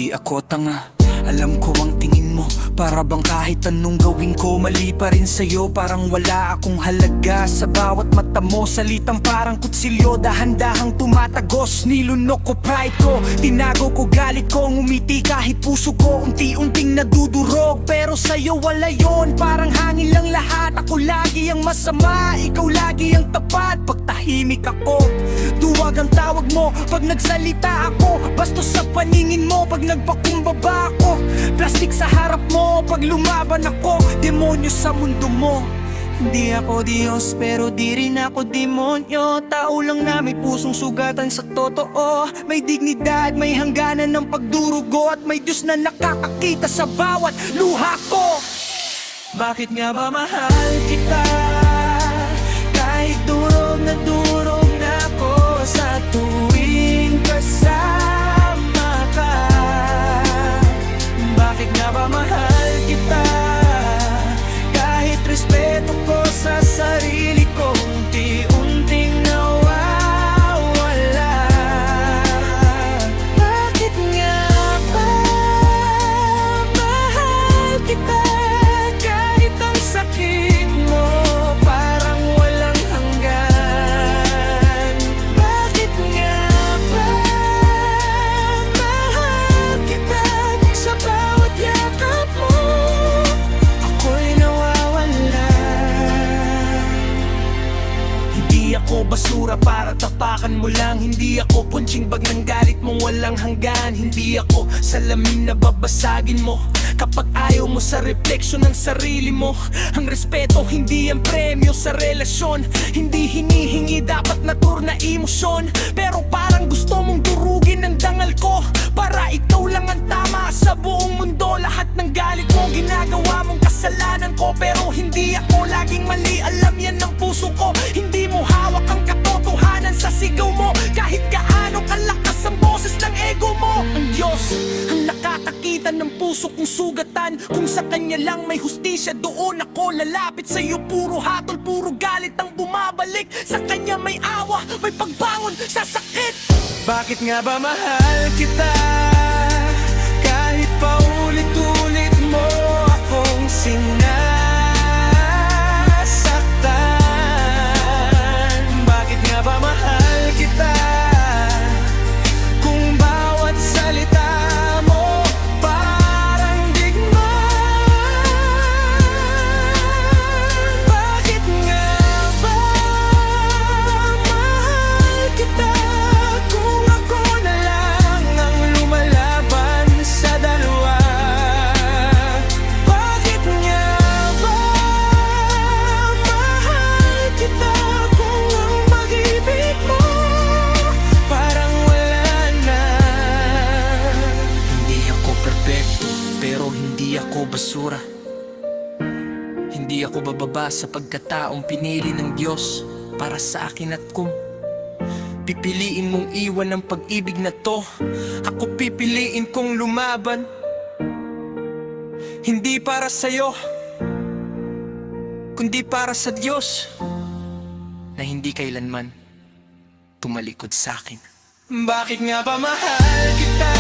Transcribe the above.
Hindi ako tanga, alam ko ang tingin mo para bang kahit anong gawin ko mali pa rin sa'yo. Parang wala akong halaga sa bawat mata mo. Salitang parang kutsilyo, dahan-dahang tumatagos. Nilunok ko pride ko, tinago ko galit ko. Ngumiti kahit puso ko unti-unting nadudurog. Pero sa'yo wala yon, parang hangin lang lahat. Ako lagi ang masama, ikaw lagi ang tapat. Pag tahimik ako, duwag ang tawag mo. Pag nagsalita ako, bastos sa paningin mo. Pag nagpakumbaba ako, plastic sa harap mo. Pag lumaban ako, demonyo sa mundo mo. Hindi ako Diyos pero di rin ako demonyo. Tao lang na may pusong sugatan sa totoo. May dignidad, may hangganan ng pagdurugo. At may Diyos na nakakakita sa bawat luha ko. Bakit nga ba mahal kita? Kahit durog na ako sa tuwing kasama ka. Bakit nga ba mahal kita? Kahit respeto ko sa sarili ko unti-unting nawawala. Bakit nga ba mahal kita? Kahit ang sakit mo parang walang hanggan. Bakit nga ba mahal kita? Sa bawat yakap mo ako'y nawawala. Hindi ako basura para tapakan mo lang. Hindi ako punching bag ng galit mong walang hanggan. Hindi ako salamin na babasagin mo kapag ayaw mo sa refleksyon ng sarili mo. Ang respeto hindi ang premyo sa relasyon. Hindi hinihingi dapat natur na emosyon. Pero parang gusto mong durugin ang dangal ko para ikaw lang ang tama sa buong mundo. Lahat ng galit mo ginagawa mong kasalanan ko. Pero hindi ako laging mali, alam yan ng puso ko. Hindi mo hawak ang katotohanan sa sigaw mo. Kahit gaano kalakas ang boses ng ego mo. Ang Diyos ang nakakakita ng puso kong sugatan. Kung sa Kanya lang may hustisya, doon ako lalapit. Sa'yo puro hatol, puro galit ang bumabalik. Sa Kanya may awa, may pagbangon sa sakit. Bakit nga ba mahal kita? Kahit paulit-ulit mo akong sinasaktan. Bakit nga ba mahal kita? Kung bawat salita mo parang digma. Bakit nga ba mahal kita? Kung ako na lang ang lumalaban sa dalawa. Bakit nga ba mahal kita? Kung ang pag-ibig mo parang wala na. Hindi ako perfecto, pero hindi ako basura. Hindi ako bababa sa pagkataong pinili ng Diyos para sa akin. At kung pipiliin mong iwan ang pag-ibig na to, ako pipiliin kong lumaban. Hindi para sa'yo, kundi para sa Diyos na hindi kailanman tumalikod sa'kin. Bakit nga ba mahal kita?